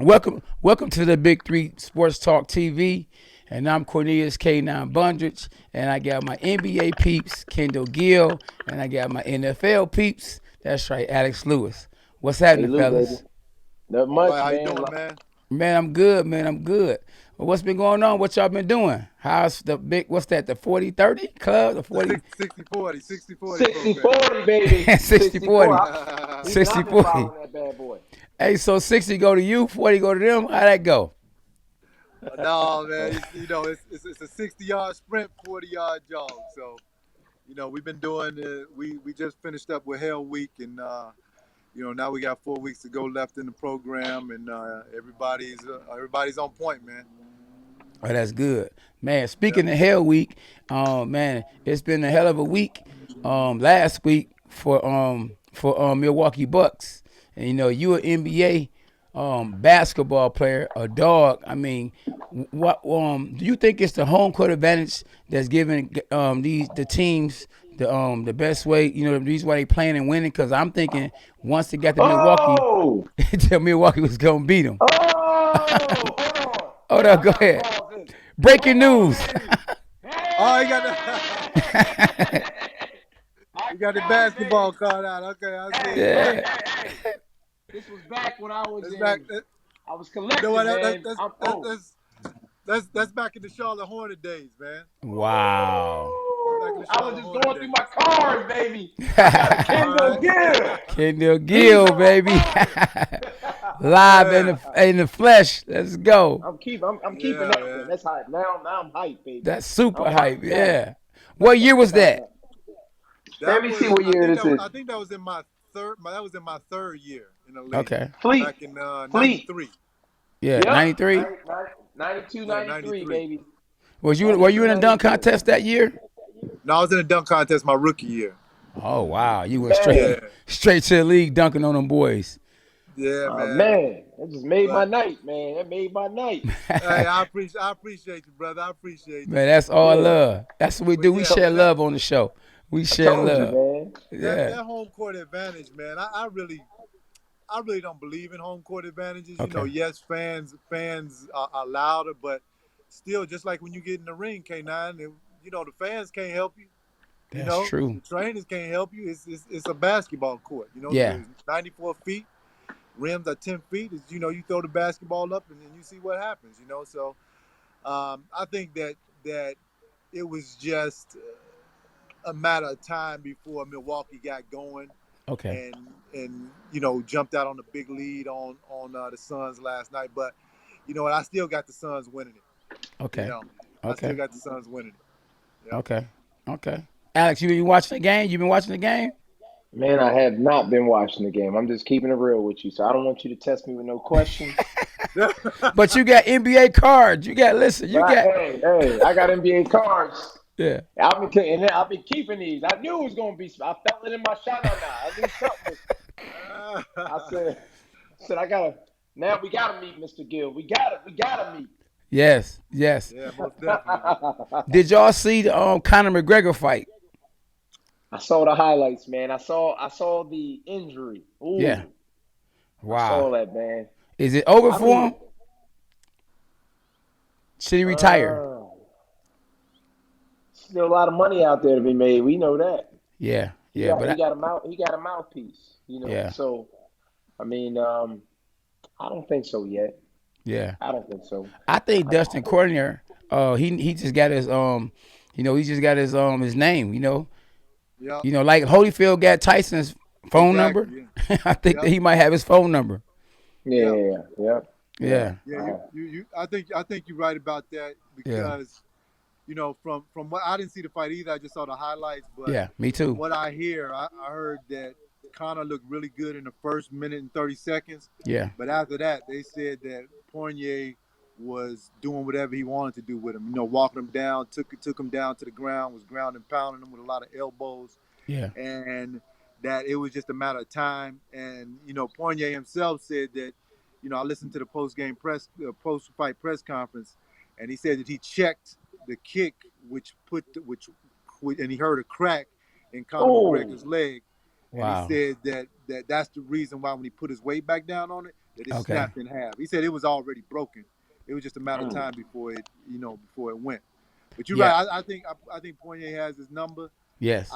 Welcome to the Big Three Sports Talk TV. And I'm Cornelius K9 Bundrage. And I got my NBA peeps, Kendall Gill. And I got my NFL peeps. That's right, Alex Lewis. What's Hey happening, Lou, baby. fellas? Not Boy, much, how you man. doing, man? Man, I'm good, man. I'm good. Well, what's been going on? What y'all been doing? How's the big, what's that, the 40-30 club? The The 40, 60-40 60 program. 40, baby. 60-40. 60-40. Even I've been 60-40. following that bad boy. Hey, so 60 go to you, 40 go to them. How that go? No, man, it's a 60-yard sprint, 40-yard jog. So, we've been doing. We just finished up with Hell Week, and now we got 4 weeks to go left in the program, and everybody's on point, man. Oh, that's good. Man, Yeah. speaking of Hell Week, man, it's been a hell of a week. Last week for Milwaukee Bucks. And you an NBA basketball player, a dog. I mean, what do you think it's the home court advantage that's giving the teams the best way, the reason why they playing and winning? Because I'm thinking once they got to Milwaukee, Oh! tell Milwaukee was gonna beat them. Oh! Hold on. Hold Man, up, I go gotta ahead. pause this. Breaking Hold on, news. baby. Oh, you got Hey! the I you got the got it, basketball baby. card out. Okay, I see Hey, it. hey, Yeah. hey, hey. This was back when I was That's back. in. That, I was you know collecting, what? man. I'm That's back in the Charlotte Hornet days, man. Wow. Back in the I was Charlotte just Hornet going through days. my cards, baby. I got a All Kendall right. Gill. Kendall He's Gill, on my baby. mind. Live in Yeah, the flesh. Let's go. I'm keeping yeah, up, man. man. That's hype. Now I'm hype, baby. That's super I'm hype hype. now. Yeah. What year was that? Let That me see was what year this is. I think that was in my third. That was in my third year in the league Okay. Fleet. back in Fleet. '93. Yeah. Yep. 93. 92, Yeah, 93, '93. baby. Were 92, you in a dunk 93. contest that year? No, I was in a dunk contest my rookie year. Oh wow. You went Man. Yeah, straight to the league dunking on them boys. yeah, man. Man. That just made my But night, man. That made my night. hey, I appreciate you, brother. I appreciate you. Man, that's all Yeah. love. That's what we But do. We yeah, share man, that love on the show. We I share told you, love. man. that Yeah. that home court advantage, man. I really don't believe in home court advantages. Okay. Yes, fans are louder, but still, just like when you get in the ring, K9, and the fans can't help you. That's true. The trainers can't help you. It's a basketball court. Yeah. It's 94 feet. Rims are 10 feet. You throw the basketball up and then you see what happens. So I think that it was just a matter of time before Milwaukee got going Okay. and jumped out on the big lead on the Suns last night. But you know what? I still got the Suns winning it. You Okay. know, I still Okay. got the Suns winning it. Yeah. Okay. Okay. Alex, you been watching the game? You been watching the game? Man, I have not been watching the game. I'm just keeping it real with you. So I don't want you to test me with no questions. But you got NBA cards. You got listen. But You got I got NBA cards. yeah. I've been keeping these. I knew it was gonna be. I felt it in my shot now. I knew something was. I said I gotta. Now we gotta meet Mr. Gill. We gotta meet. Yes. Yes. Yeah, most definitely. Did y'all see the Conor McGregor fight? I saw the highlights, man. I saw the injury. Yeah. Ooh, I Wow. saw that, man. Is it over I don't for even. him? Should he retire? Uh, Still a lot of money out there to be made. We know that. Yeah. He Yeah. got But he got a mouth. He got a mouthpiece. yeah. So I mean, I don't think so yet. Yeah. I don't think so. I think I, Dustin Cornier, he just got his he just got his name, Yep. like Holyfield got Tyson's phone number. Exactly. I think that Yep. he might have his phone number. Yep. yeah. Yeah. Yeah. Uh, I think you're right about that Yeah. because from what I didn't see the fight either. I just saw the highlights, but Yeah. Me from too. what I hear, I heard that Connor looked really good in the first minute and 30 seconds. Yeah. But after that, they said that Poirier was doing whatever he wanted to do with him. Walking him down, took him down to the ground, was ground and pounding him with a lot of elbows, Yeah. and that it was just a matter of time. And Poirier himself said that, I listened to the post-fight press conference, and he said that he checked the kick, and he heard a crack in Conor oh, McGregor's leg. And he Wow. said that's the reason why when he put his weight back down on it, that it Okay. snapped in half. He said it was already broken. It was just a matter of Mm. time before it, before it went. But you're Yeah. right. I think Poirier has his number. Yes.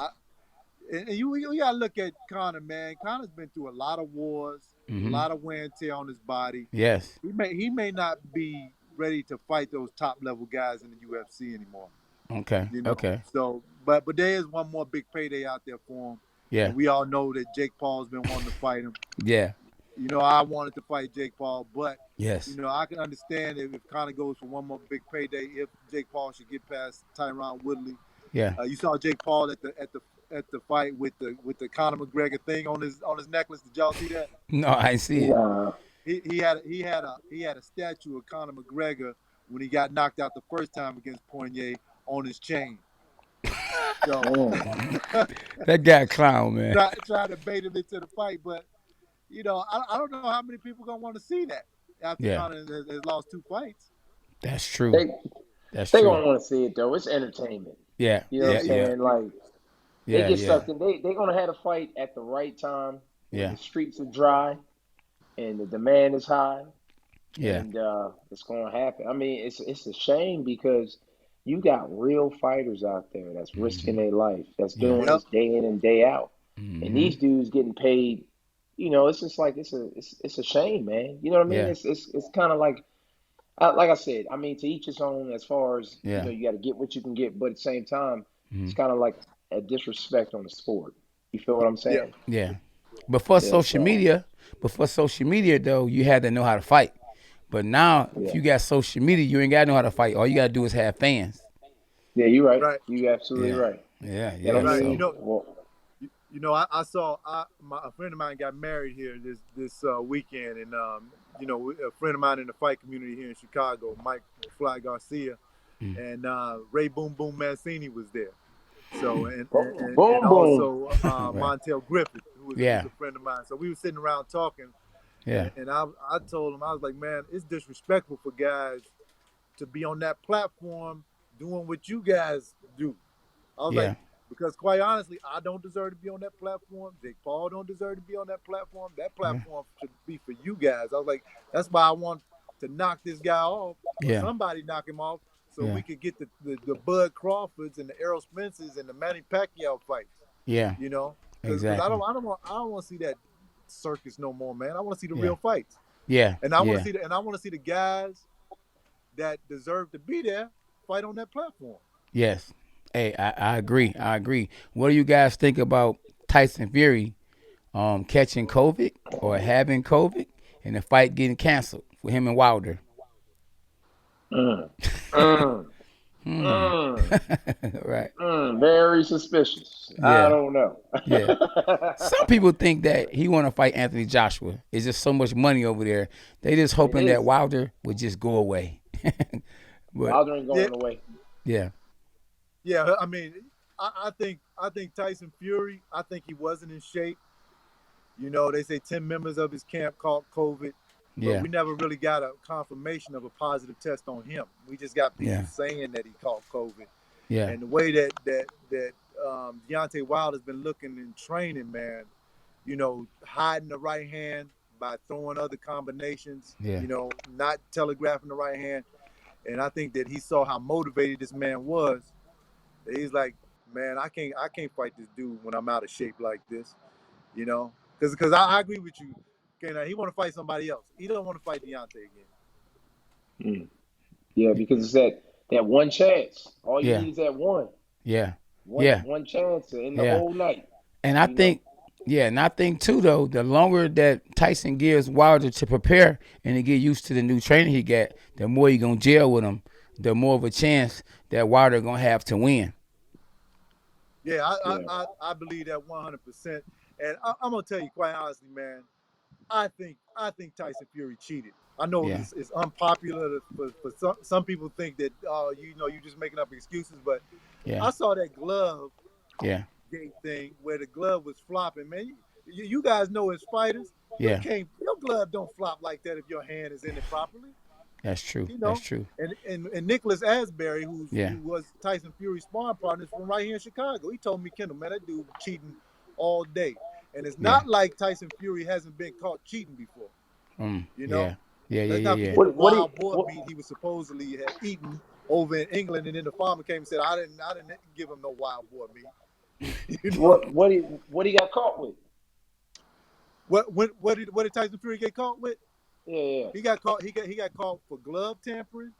And you gotta look at Conor, man. Conor's been through a lot of wars, a lot of wear and tear on his body. Yes. He may not be ready to fight those top level guys in the UFC anymore. Okay. You know. Okay. So, but there is one more big payday out there for him. Yeah. And we all know that Jake Paul's been wanting to fight him. Yeah. You know, I wanted to fight Jake Paul, but Yes. you know, I can understand if Conor goes for one more big payday if Jake Paul should get past Tyron Woodley. Yeah. You saw Jake Paul at the fight with the Conor McGregor thing on his necklace. Did y'all see that? No, I didn't see it. Nah. He had a statue of Conor McGregor when he got knocked out the first time against Poirier on his chain. So That guy a clown, man. try to bait him into the fight, but you know, I don't know how many people gonna want to see that after Conor has lost 2 fights. That's true. That's They true. don't want to see it though. It's entertainment. Yeah. You know what I'm saying? Like Yeah. they get stuck in. They're gonna have a fight at the right time. Yeah. The streets are dry, and the demand is high. Yeah. And it's gonna happen. I mean, it's a shame because you got real fighters out there that's risking their life, that's doing this day in and day out, and these dudes getting paid. You know, it's just like it's a shame, man. You know what I mean? Yeah. It's kind of like I said. I mean, to each his own. As far as Yeah. you know, you got to get what you can get, but at the same time, it's kind of like a disrespect on the sport. You feel what I'm saying? Yeah. Before social media though, you had to know how to fight. But now, if you got social media, you ain't got to know how to fight. All you got to do is have fans. Yeah, you're right. Right. You're absolutely right. Yeah. Right. So, You know, I saw a friend of mine got married here this weekend, and you know, a friend of mine in the fight community here in Chicago, Mike Fly Garcia, and Ray Boom Boom Mancini was there. So and also Montel Griffith, who was a friend of mine. So we were sitting around talking. Yeah. And I told him, I was like, man, it's disrespectful for guys to be on that platform doing what you guys do. I was like, because quite honestly, I don't deserve to be on that platform. Jake Paul don't deserve to be on that platform. That platform should be for you guys. I was like, that's why I want to knock this guy off. Or somebody knock him off so we could get the Bud Crawfords and the Errol Spences and the Manny Pacquiao fights. Yeah. You know? Exactly. I don't want to see that circus no more, man. I want to see the real fights. Yeah. And I want to see the guys that deserve to be there fight on that platform. Yes. Hey, I agree. What do you guys think about Tyson Fury catching COVID or having COVID and the fight getting canceled for him and Wilder? Right. Very suspicious. I don't know. Some people think that he want to fight Anthony Joshua. It's just so much money over there. They just hoping that Wilder would just go away. But, Wilder ain't going away. Yeah. Yeah, I mean, I think Tyson Fury, I think he wasn't in shape. You know, they say 10 members of his camp caught COVID. But we never really got a confirmation of a positive test on him. We just got people saying that he caught COVID. Yeah. And the way that Deontay Wilder's been looking in training, man, you know, hiding the right hand by throwing other combinations, you know, not telegraphing the right hand. And I think that he saw how motivated this man was. He's like, man, I can't fight this dude when I'm out of shape like this, you know, because I agree with you. Okay, he want to fight somebody else. He don't want to fight Deontay again. Yeah, because it's that one chance. All you need is that one. Yeah. One chance in the whole night. And I think too though, the longer that Tyson gives Wilder to prepare and to get used to the new training he got, the more he gonna gel with him, the more of a chance that Wilder gonna have to win. Yeah, I believe that 100%. And I'm gonna tell you quite honestly, man, I think Tyson Fury cheated. I know it's unpopular for some people think that you're just making up excuses, but I saw that glove gate thing where the glove was flopping, man. You guys know as fighters, your glove don't flop like that if your hand is in it properly. That's true. You know? That's true. And Nicholas Asbury, who was Tyson Fury's sparring partner, from right here in Chicago, he told me, Kendall, man, that dude cheating all day. And it's not like Tyson Fury hasn't been caught cheating before. You know, let's Yeah. not forget the wild boar meat he was supposedly had eaten over in England, and then the farmer came and said, "I didn't give him no wild boar meat." You know? What he got caught with? What did Tyson Fury get caught with? Yeah. He got caught. He got caught for glove tampering,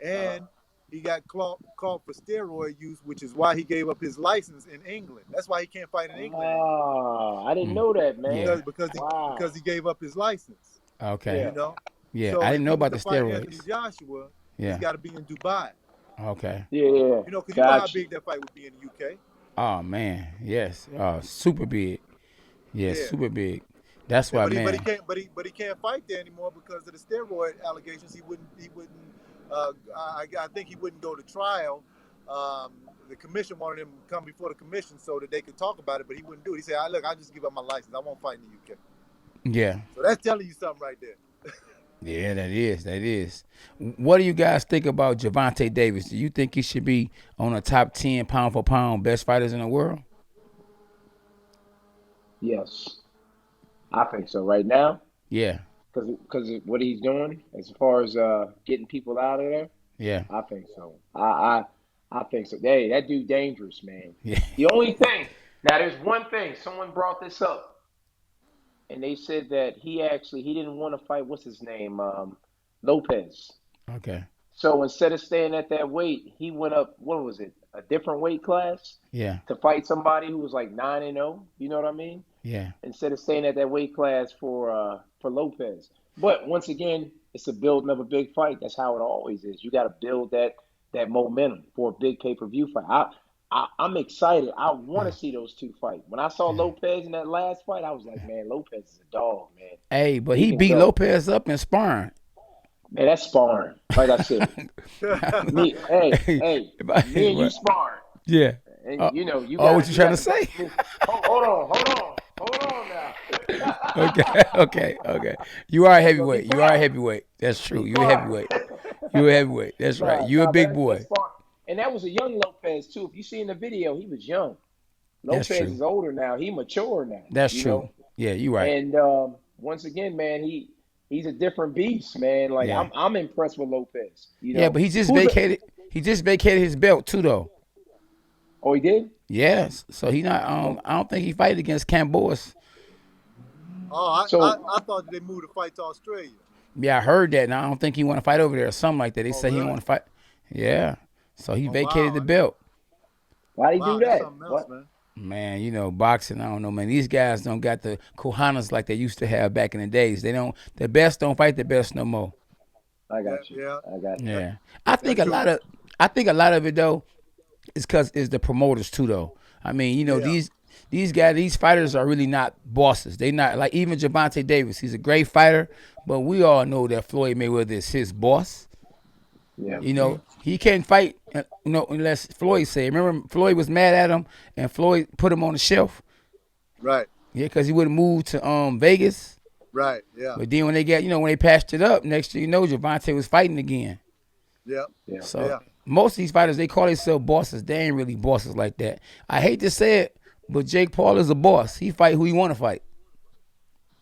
and he got caught for steroid use, which is why he gave up his license in England. That's why he can't fight in England. I didn't know that, man. Because he gave up his license. Okay. You know. Yeah, so I didn't know about the fight steroids. Anthony Joshua, he's got to be in Dubai. Okay. Yeah. You know, because you know how big that fight would be in the UK. Oh man, yes. Super big. Yes, super big. That's why, man. But he can't fight there anymore because of the steroid allegations. He wouldn't. I think he wouldn't go to trial. The commission wanted him to come before the commission so that they could talk about it, but he wouldn't do it. He said, "Look, I'll just give up my license. I won't fight in the UK." Yeah. So that's telling you something right there. Yeah, that is. What do you guys think about Javonte Davis? Do you think he should be on a top 10 pound for pound best fighters in the world? Yes, I think so. Right now. Yeah. Because what he's doing as far as getting people out of there. Yeah. I think so. I think so. Hey, that dude dangerous, man. Yeah. The only thing now, there's one thing. Someone brought this up. And they said that he didn't want to fight, what's his name, Lopez. Okay. So instead of staying at that weight, he went up, what was it, a different weight class? Yeah. To fight somebody who was like 9-0, you know what I mean? Yeah. Instead of staying at that weight class for Lopez. But once again, it's a building of a big fight. That's how it always is. You got to build that momentum for a big pay-per-view fight. I'm excited. I want to see those two fight. When I saw Lopez in that last fight, I was like, man, Lopez is a dog, man. Hey, but he beat Lopez up in sparring. Man, that's sparring. Like I said. me and you sparring. Yeah. And, you know, you what you trying to say? Hold on now. Okay. You are a heavyweight. That's true. You're a heavyweight. That's right. You're a big boy. And that was a young Lopez, too. If you see in the video, he was young. Lopez is older now. He mature now. That's true. Know? Yeah, you're right. And once again, man, he's a different beast, man. Like, I'm impressed with Lopez. You know? Yeah, but he just vacated his belt, too, though. Oh, he did? Yes. So he not. I don't think he fight against Cambois. Oh, I thought they moved the fight to Australia. Yeah, I heard that. And I don't think he want to fight over there or something like that. They said he don't want to fight. Yeah. So he vacated the belt. Why'd he do that? Else, man, you know, boxing, I don't know, man. These guys don't got the cojones like they used to have back in the days. The best don't fight the best no more. I got you. Yeah. I got you. Yeah. I think a lot of it though is the promoters too though. I mean, you know, these fighters are really not bosses. They not like even Javonte Davis. He's a great fighter, but we all know that Floyd Mayweather is his boss. Yeah. You know, he can't fight, you know, unless Floyd say. Remember, Floyd was mad at him, and Floyd put him on the shelf. Right. Yeah, because he wouldn't move to Vegas. Right. Yeah. But then when they patched it up, next thing you know, Javonte was fighting again. Yeah. So most of these fighters, they call themselves bosses. They ain't really bosses like that. I hate to say it, but Jake Paul is a boss. He fight who he want to fight.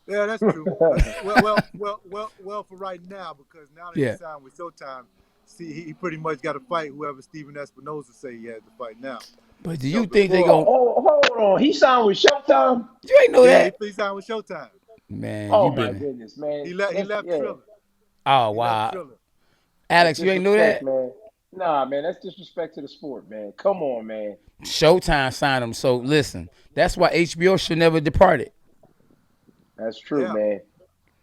Yeah, that's true. well, for right now, because now that he's signed with Showtime. See, he pretty much got to fight whoever Steven Espinoza say he has to fight now. But do you think they going? Hold on, he signed with Showtime. You ain't know that. He signed with Showtime. Man, my goodness, man. He left Triller. Oh wow, Alex, you ain't know that, man. Nah, man, that's disrespect to the sport, man. Come on, man. Showtime signed him. So listen, that's why HBO should never depart it. That's true, man.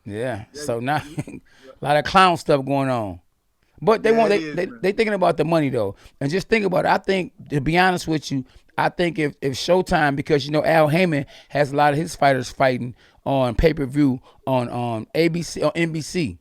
Yeah. So now a lot of clown stuff going on. But they thinking about the money though, and just think about it. I think, to be honest with you, I think if Showtime, because you know Al Heyman has a lot of his fighters fighting on pay-per-view on ABC on NBC,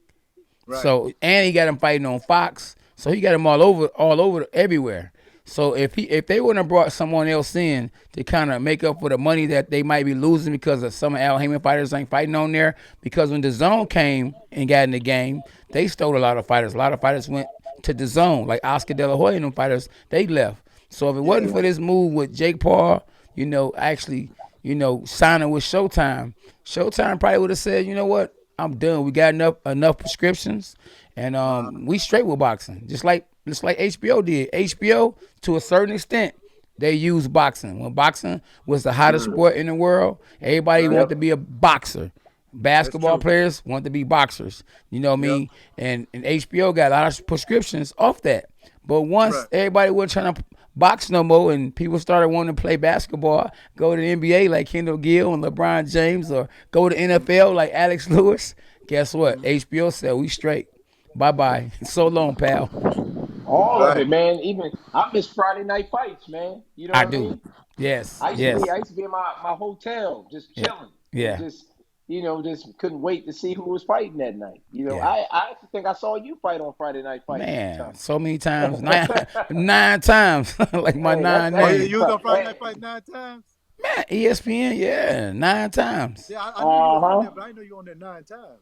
right. So and he got them fighting on Fox, so he got them all over everywhere. So if they wouldn't have brought someone else in to kind of make up for the money that they might be losing because of some of Al Heyman fighters ain't fighting on there, because when the Zone came and got in the game, they stole a lot of fighters. A lot of fighters went to the Zone, like Oscar De La Hoya and them fighters, they left. So if it wasn't for this move with Jake Paul, you know, actually, you know, signing with Showtime probably would have said, you know what, I'm done. We got enough prescriptions, and we straight with boxing. Just like HBO did. HBO, to a certain extent, they use boxing. When boxing was the hottest sport in the world, everybody wanted to be a boxer. Basketball players want to be boxers. You know what I mean? And HBO got a lot of prescriptions off that. But once everybody wasn't trying to box no more, and people started wanting to play basketball, go to the NBA like Kendall Gill and LeBron James, or go to NFL like Alex Lewis, guess what? HBO said we straight. Bye-bye. So long, pal. All of it, man. Even I miss Friday night fights, man. You know I what I do. mean? Yes. I used to be in my hotel just chilling. Yeah. Just just couldn't wait to see who was fighting that night. I actually think I saw you fight on Friday Night Fight. Man, so many times. Nine times. Like my nine names. You was on Friday Night Fight 9 times? Man, ESPN, 9 times. Yeah, I knew you was on there, but I didn't know you were on there 9 times.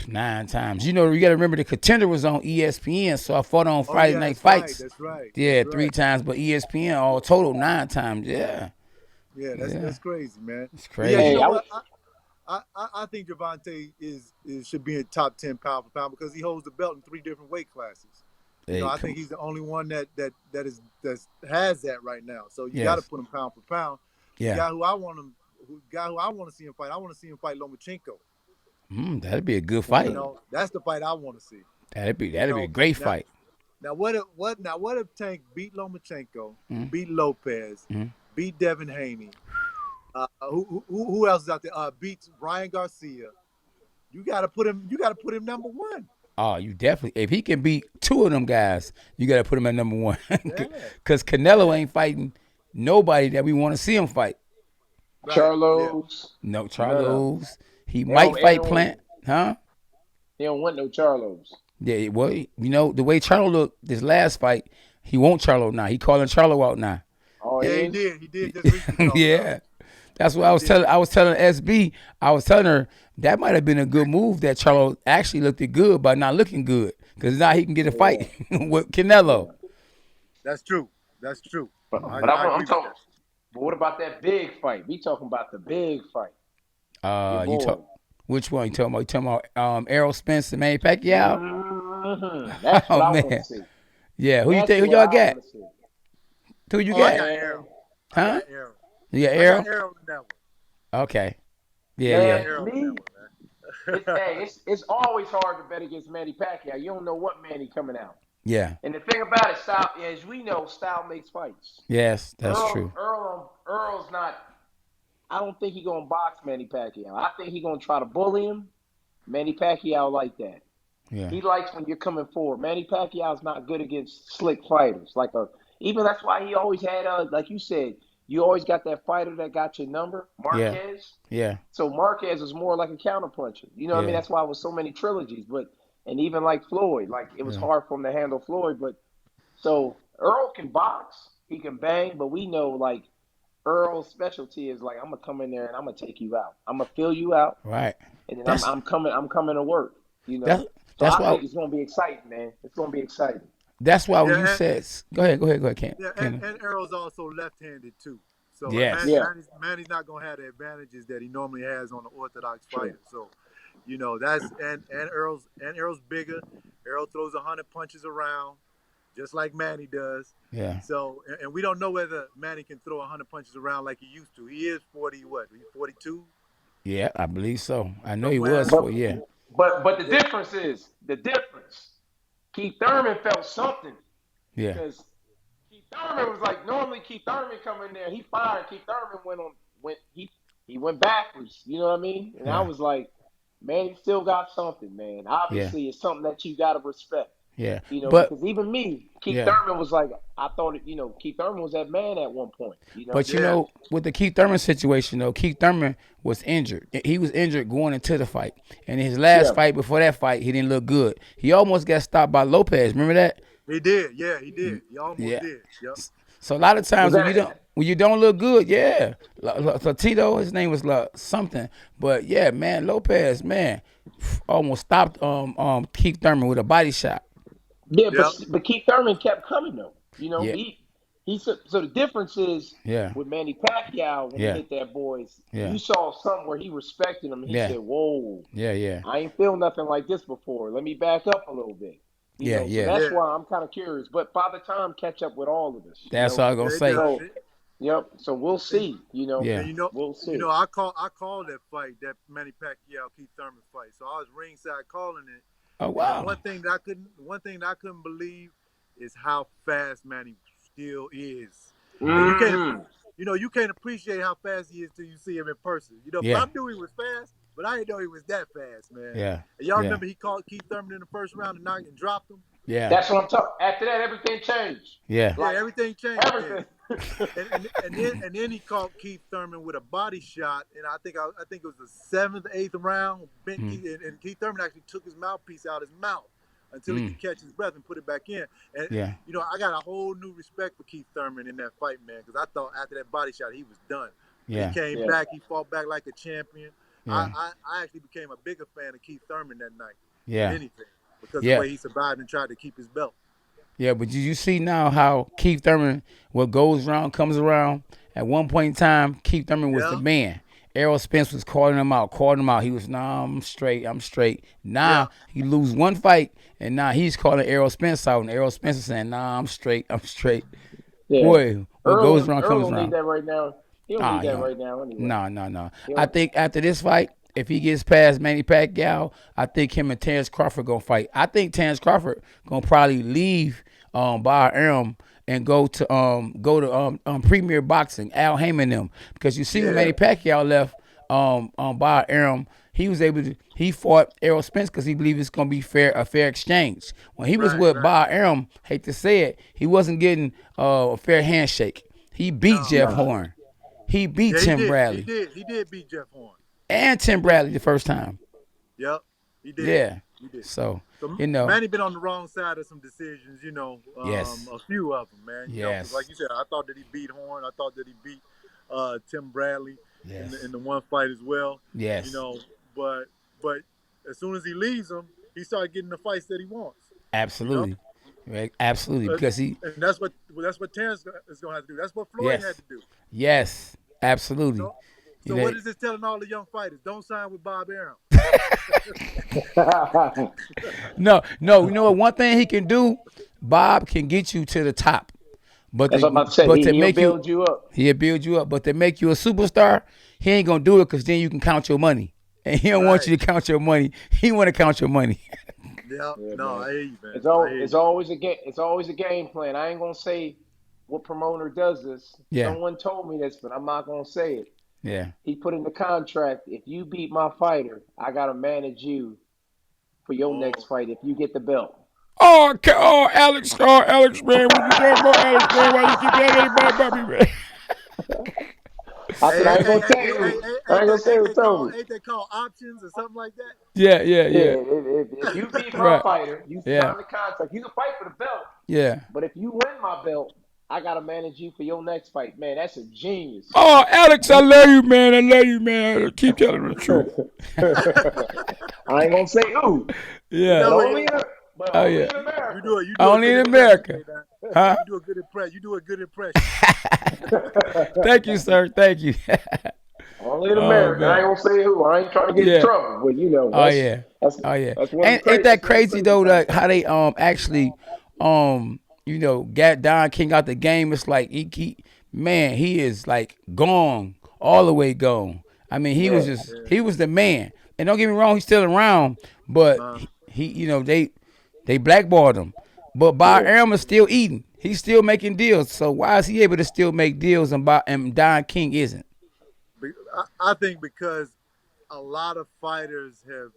9 times. You got to remember the Contender was on ESPN, so I fought on Friday Night Fights. That's right. Yeah, 3 times, but ESPN all total 9 times. Yeah. Yeah, that's crazy, man. It's crazy. Yeah, you know what? I think Javonte should be in top 10 pound for pound because he holds the belt in 3 different weight classes. I think he's the only one that has that right now. So you got to put him pound for pound. Yeah. The guy who I want to see him fight, I want to see him fight Lomachenko. That'd be a good fight. That's the fight I want to see. That'd be a great fight. Now what if Tank beat Lomachenko, beat Lopez, beat Devin Haney? Who else is out there? Beats Ryan Garcia. You gotta put him number 1. Oh, you definitely. If he can beat 2 of them guys, you gotta put him at number 1. Because Canelo ain't fighting nobody that we want to see him fight. Right. Charlos. No Charlos. He might fight Plant, huh? He don't want no Charlos. Yeah, well, the way Charlo looked this last fight, he won't Charlo now. He calling Charlo out now. Oh, yeah, he did. He did just recently. Yeah. That's what I was telling SB. I was telling her that might have been a good move that Charlo actually looked good by not looking good, because now he can get a fight with Canelo. That's true. But I'm talking. But what about that big fight? We talking about the big fight. Which one you talking about? You talking about Errol Spence and Manny Pacquiao? Mm-hmm. That's what I want to see. Yeah, who y'all got? Who you got? I got Errol. Huh? Errol. You got Errol? I got Errol in that one. Okay. Yeah. It's always hard to bet against Manny Pacquiao. You don't know what Manny coming out. Yeah. And the thing about it, style, as we know, style makes fights. Yes, that's true. Earl's not. I don't think he's gonna box Manny Pacquiao. I think he's gonna try to bully him. Manny Pacquiao like that. Yeah. He likes when you're coming forward. Manny Pacquiao's not good against slick fighters. Even that's why he always had like you said, you always got that fighter that got your number, Marquez. Yeah. So Marquez was more like a counterpuncher. You know what I mean? That's why it was so many trilogies. And even like Floyd, it was hard for him to handle Floyd. But so Earl can box, he can bang, but we know Earl's specialty is I'm gonna come in there and I'm gonna take you out. I'm gonna fill you out. Right. And then I'm coming to work. That's why it's gonna be exciting, man. It's gonna be exciting. That's why when you said, go ahead, Ken. Yeah, and Errol's also left-handed too. So Manny's not gonna have the advantages that he normally has on the orthodox fighter. So, that's and Errol's bigger. Errol throws 100 punches around, just like Manny does. Yeah. So, and we don't know whether Manny can throw 100 punches around like he used to. He is 40. What? He's 42. Yeah, I believe so. I know he was 40. Yeah. But the difference is Keith Thurman felt something. Yeah. Because Keith Thurman was normally Keith Thurman come in there, he fired. Keith Thurman went backwards. You know what I mean? And I was like, man, he still got something, man. Obviously, it's something that you got to respect. Yeah. Because even me, Keith Thurman was I thought Keith Thurman was that man at one point. But with the Keith Thurman situation though, Keith Thurman was injured. He was injured going into the fight. And his last fight before that fight, he didn't look good. He almost got stopped by Lopez. Remember that? He did. Yeah, he did. He almost did. Yep. So a lot of times when you don't look good, Tito, his name was something. But yeah, man, Lopez, man, almost stopped Keith Thurman with a body shot. Yeah, but Keith Thurman kept coming though. So the difference is Yeah. with Manny Pacquiao when he Yeah. hit that boys, Yeah. you saw something where he respected him. He Yeah. said, "Whoa, Yeah. Yeah. I ain't feel nothing like this before. Let me back up a little bit." Yeah. So Yeah. that's Yeah, why I'm kind of curious. But Father Time catch up with all of us. That's all I gonna yeah, it say. does. So yep. So we'll see. Yeah. And We'll see. I called that fight, that Manny Pacquiao Keith Thurman fight. So I was ringside calling it. Oh And the wow. one thing that I couldn't believe is how fast Manny still is. And Mm-hmm. you can't appreciate how fast he is till you see him in person. Yeah. I knew he was fast, but I didn't know he was that fast, man. Yeah. And y'all Yeah. remember he called Keith Thurman in the first round and knocked and dropped him. Yeah. That's what I'm talking. After that, everything changed. Yeah. Yeah, Like everything changed. everything. And then he caught Keith Thurman with a body shot, and I think it was the seventh, eighth round. And Keith Thurman actually took his mouthpiece out his mouth until he could catch his breath and put it back in. And Yeah. I got a whole new respect for Keith Thurman in that fight, man, because I thought after that body shot he was done. Yeah. He came back, he fought back like a champion. Yeah. I actually became a bigger fan of Keith Thurman that night Yeah. than anything because Yeah. the way he survived and tried to keep his belt. Yeah, but you see now how Keith Thurman, what goes around comes around. At one point in time, Keith Thurman was the man. Errol Spence was calling him out. He was, nah, I'm straight. Now he lose one fight, and now he's calling Errol Spence out, and Errol Spence is saying, nah, I'm straight. Yeah. Boy, what goes around Earl comes don't around. need that right now. He don't need that right now anyway. No. I think after this fight, if he gets past Manny Pacquiao, I think him and Terrence Crawford gonna fight. I think Terrence Crawford gonna probably leave Bar Arum and go to Premier Boxing, Al Heyman them, because you see when Manny Pacquiao left Bar Arum, he fought Errol Spence because he believed it's gonna be a fair exchange. When he was with Bar Arum, hate to say it, he wasn't getting a fair handshake. He beat Jeff Horn. He beat Tim Bradley. He did beat Jeff Horn. And Tim Bradley the first time. Yep, he did. Yeah. He did. So Manny been on the wrong side of some decisions, Yes. a few of them, man. Yes. Like you said, I thought that he beat Horn. I thought that he beat Tim Bradley in the one fight as well. Yes. But as soon as he leaves him, he started getting the fights that he wants. Absolutely. Right? Absolutely. Because and that's what Terrence is gonna have to do. That's what Floyd had to do. Yes. Absolutely. So what is this telling all the young fighters? Don't sign with Bob Arum. No. You know what? One thing he can do, Bob can get you to the top. But That's what I'm about to say. He'll build you up. He'll build you up. But to make you a superstar, he ain't gonna do it because then you can count your money. And he don't want you to count your money. He want to count your money. Yeah, no, I hear you, man. It's always a game. It's always a game plan. I ain't gonna say what promoter does this. Yeah. Someone told me this, but I'm not gonna say it. Yeah. He put in the contract, if you beat my fighter, I gotta manage you for your next fight if you get the belt. Alex, man, what you doing about Alex, man? Why you keep yelling about me, man? I said, I ain't gonna tell you. I ain't gonna say who told me. Ain't they called options or something like that? Yeah. If you beat my fighter, you sign the contract. You can fight for the belt. Yeah. But if you win my belt, I gotta manage you for your next fight. Man, that's a genius. Oh, Alex, I love you, man. Keep telling the truth. I ain't gonna say who. Yeah. But only in America. You do only in America. Huh? You do a good impression. You do a good impression. Thank you, sir. Thank you. Only in America. I ain't gonna say who. I ain't trying to get in trouble, but That's Ain't that crazy though? Like how they actually got Don King out the game. It's like he is like gone, all the way gone. I mean, he was the man. And don't get me wrong, he's still around, but they blackballed him. But Bob Arum is still eating. He's still making deals. So why is he able to still make deals and Don King isn't? I think because a lot of fighters have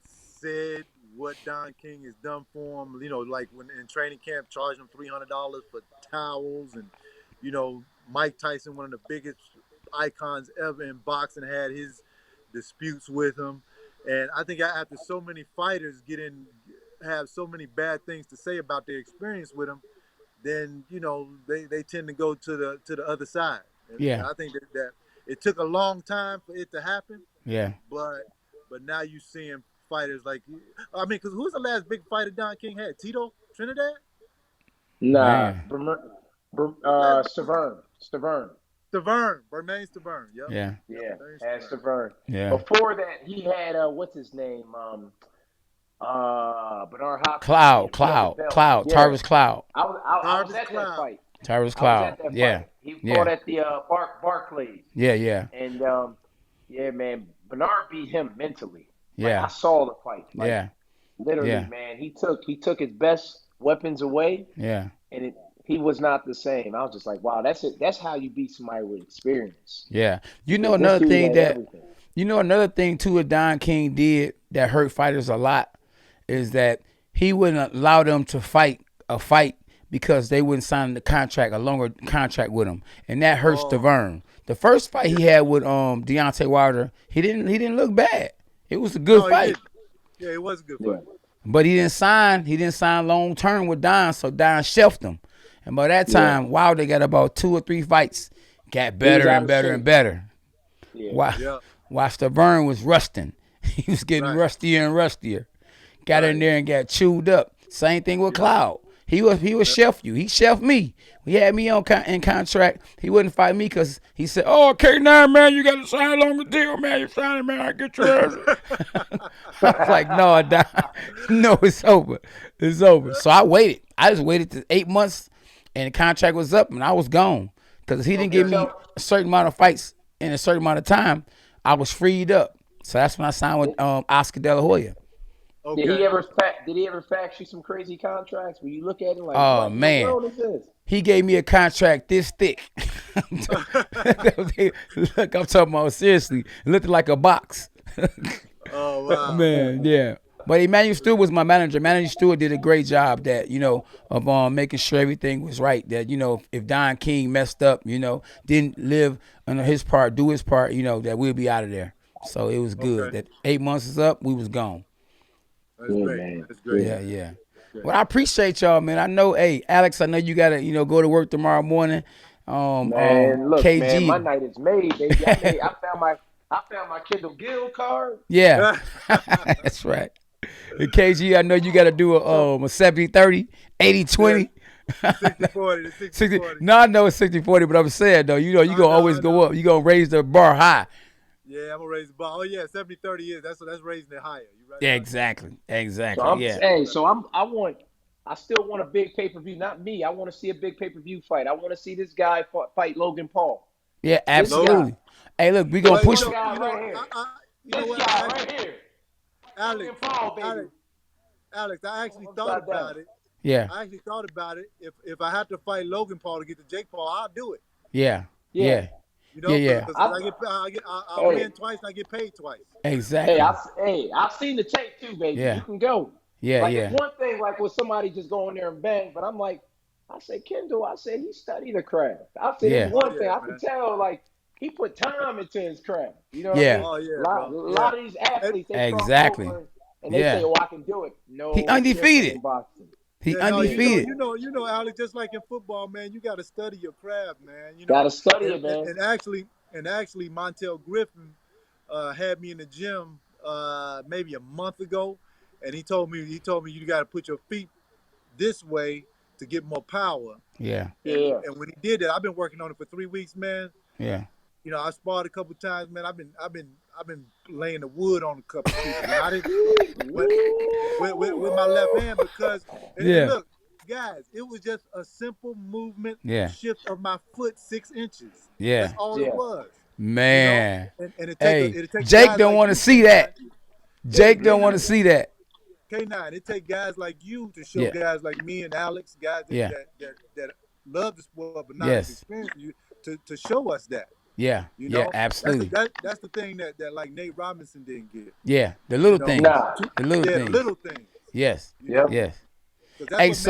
said what Don King has done for him. Like when in training camp, charging him $300 for towels, and Mike Tyson, one of the biggest icons ever in boxing, had his disputes with him. And I think after so many fighters have so many bad things to say about their experience with him, then they tend to go to the other side. And I think that it took a long time for it to happen. Yeah. But now you seeing fighters like, because who's the last big fighter Don King had? Tito Trinidad? Nah. Stavern. Bermain Stavern. Yep. Yeah. Yeah, had Stavern. Yeah. Before that, he had what's his name? Bernard Hopkins. Cloud. Yeah. Tarvis Cloud. I was at that fight. Tarvis I Cloud. was at that Yeah. fight. He fought at the Barclays. Yeah. And yeah, man, Bernard beat him mentally. Yeah. I saw the fight. Literally, Yeah. man. He took his best weapons away. Yeah. And he was not the same. I was just like, wow, that's it. That's how you beat somebody with experience. Yeah. Another thing everything. Another thing too that Don King did that hurt fighters a lot is that he wouldn't allow them to fight a fight because they wouldn't sign a longer contract with him. And that hurts Stavern. The first fight he had with Deontay Wilder, he didn't look bad. It was a good fight. Yeah, it was a good fight. But he didn't sign long term with Don, so Don shelved him. And by that time, Wilder got about 2 or 3 fights, got better and better and better. Yeah. While Stavern was rusting. He was getting rustier and rustier. Got in there and got chewed up. Same thing with Cloud. He was chef you. He chef me. He had me in contract. He wouldn't fight me because he said, "Oh, K9, man, you got to sign a longer deal, man. You sign it, man. I get your ass." I was like, "No, Don. No, it's over. It's over." So I waited. I just waited to 8 months, and the contract was up, and I was gone because he didn't give me a certain amount of fights in a certain amount of time. I was freed up. So that's when I signed with Oscar De La Hoya. Okay. Did he ever fax you some crazy contracts where you look at it like, oh what man, the world is this? He gave me a contract this thick. Look, I'm talking about seriously. It looked like a box. Oh wow, man, yeah. But Emmanuel Stewart was my manager. Emmanuel Stewart did a great job of making sure everything was right. That if Don King messed up, didn't live on his part, do his part, that we'll be out of there. So it was good. Okay. That 8 months is up, we was gone. That's great. Man. That's great. Yeah. Well, I appreciate y'all, man. I know, Alex, I know you gotta, go to work tomorrow morning. Man, look, KG. man, my night is made, baby. I found my Kendall Gill card. Yeah, that's right. And KG, I know you got to do a 70-30, 80-20. 60-40, 60-40. No, I know it's 60-40, but I'm saying, though, you're going to always go up. You're going to raise the bar high. Yeah, I'm going to raise the bar. Oh, yeah, 70-30 is. That's raising it higher. You right? Yeah, exactly. So I still want a big pay-per-view. Not me. I want to see a big pay-per-view fight. I want to see this guy fight Logan Paul. Yeah, absolutely. Hey, look, we're going to push. This guy right here. Alex, Paul, baby. Alex, I actually thought about it. Yeah. I actually thought about it. If I had to fight Logan Paul to get to Jake Paul, I'll do it. Yeah. You know, yeah. I win twice and I get paid twice. Exactly. I've seen the tape too, baby. Yeah. You can go. Yeah, It's one thing with somebody just going there and bang, but I'm like, I said, Kendall, he studied the craft. I said, it's one thing. I can tell, he put time into his craft. You know what I mean? Oh, yeah, a lot of these athletes, they exactly. over and they say, I can do it. No, he undefeated. He undefeated. You know, Alex, just like in football, man, you got to study your craft, man. Got to study it, man. And actually, Montel Griffin had me in the gym maybe a month ago, and he told me you got to put your feet this way to get more power. Yeah. And when he did that, I've been working on it for 3 weeks, man. Yeah. You know, I sparred a couple times, man. I've been laying the wood on a couple people. And I didn't with my left hand because look, guys, it was just a simple movement shift of my foot 6 inches. Yeah. That's all it was. Man. You know? And it takes Jake don't want to see that. Jake don't want to see that. K9, it takes guys like you to show guys like me and Alex, guys that love the sport but not as experienced as you, to show us that. Yeah, you know? Absolutely. That's the thing that like Nate Robinson didn't get. Yeah, the little things. The little things. The little things. Yes. Yep. Yes. That's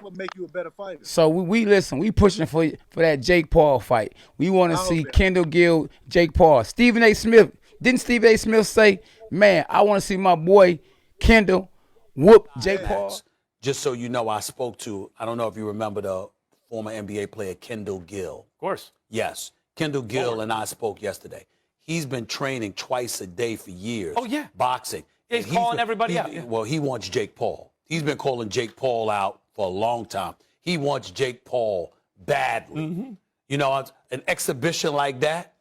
what make you a better fighter. So we listen. We pushing for that Jake Paul fight. We want to see Kendall Gill, Jake Paul, Stephen A. Smith. Didn't Stephen A. Smith say, "Man, I want to see my boy Kendall whoop Jake Paul"? Just so you know, I don't know if you remember the former NBA player Kendall Gill. Of course. Yes. Kendall Gill and I spoke yesterday. He's been training twice a day for years. Oh, yeah. Boxing. Yeah, he's calling everybody out. Yeah. Well, he wants Jake Paul. He's been calling Jake Paul out for a long time. He wants Jake Paul badly. You know, an exhibition like that,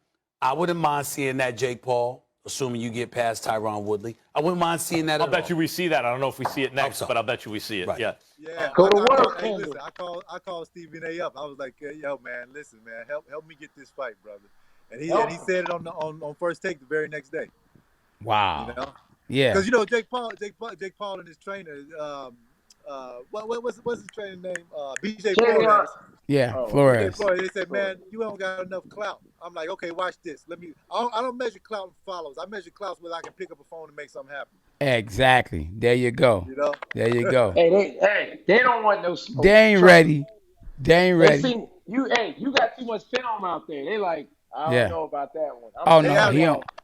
I wouldn't mind seeing that, Jake Paul, assuming you get past Tyron Woodley. I wouldn't mind seeing that I'll at bet all. you we see that. I don't know if we see it next, but I'll bet you we see it. Right. Yeah. Yeah. Go to work, Hey, Kendall. listen, I called Stephen A. up. I was like, yo, man, listen, man, help me get this fight, brother. And he said it on First Take the very next day. Wow. You know? Yeah. Because you know Jake Paul and his trainer, what's his trainer name? BJ Flores. Yeah, Flores. They said, man, you don't got enough clout. I'm like, okay, watch this. I don't measure clout in follows. I measure clout where I can pick up a phone and make something happen. Exactly. There you go. You know? There you go. They don't want no smoke. They ain't ready. They ain't ready. See, you got too much film out there. They like, I don't know about that one.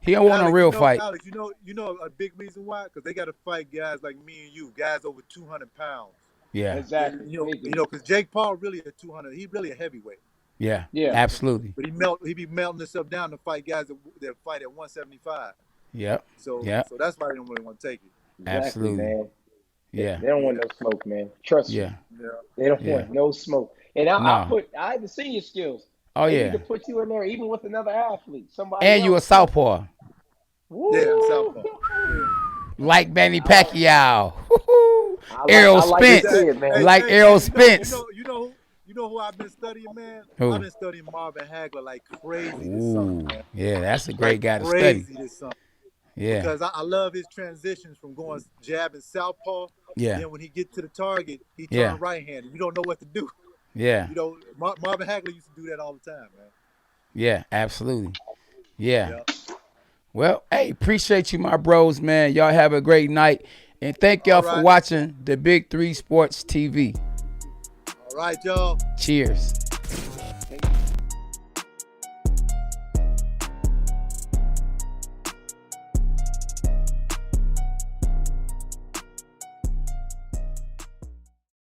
He don't want a real fight. Alex, you know a big reason why? Because they got to fight guys like me and you, guys over 200 pounds. Yeah. Exactly. You know, because Jake Paul really a 200. He really a heavyweight. Yeah. Absolutely. But he be melting himself down to fight guys that fight at 175. Yep. So that's why they don't really want to take it. Exactly, Absolutely. man. Yeah. They don't want no smoke, man. Trust me. Yeah. They don't want no smoke. And I haven't seen your skills. Oh, I yeah. need to put you in there, even with another athlete. Somebody And you a southpaw. Woo. Yeah, southpaw. Like Manny Pacquiao. Errol Spence. Errol Spence. You know who I've been studying, man? Who? I've been studying Marvin Hagler like crazy this summer, man. Yeah, that's a great guy to study. Crazy this summer. Yeah. Because I love his transitions from going jab and southpaw. Yeah. Then when he get to the target, he turn right-handed. You don't know what to do. Yeah. You know, Marvin Hagler used to do that all the time, man. Yeah, absolutely. Yeah. Well, hey, appreciate you, my bros, man. Y'all have a great night. And thank y'all for watching the Big 3 Sports TV. All right, y'all. Cheers.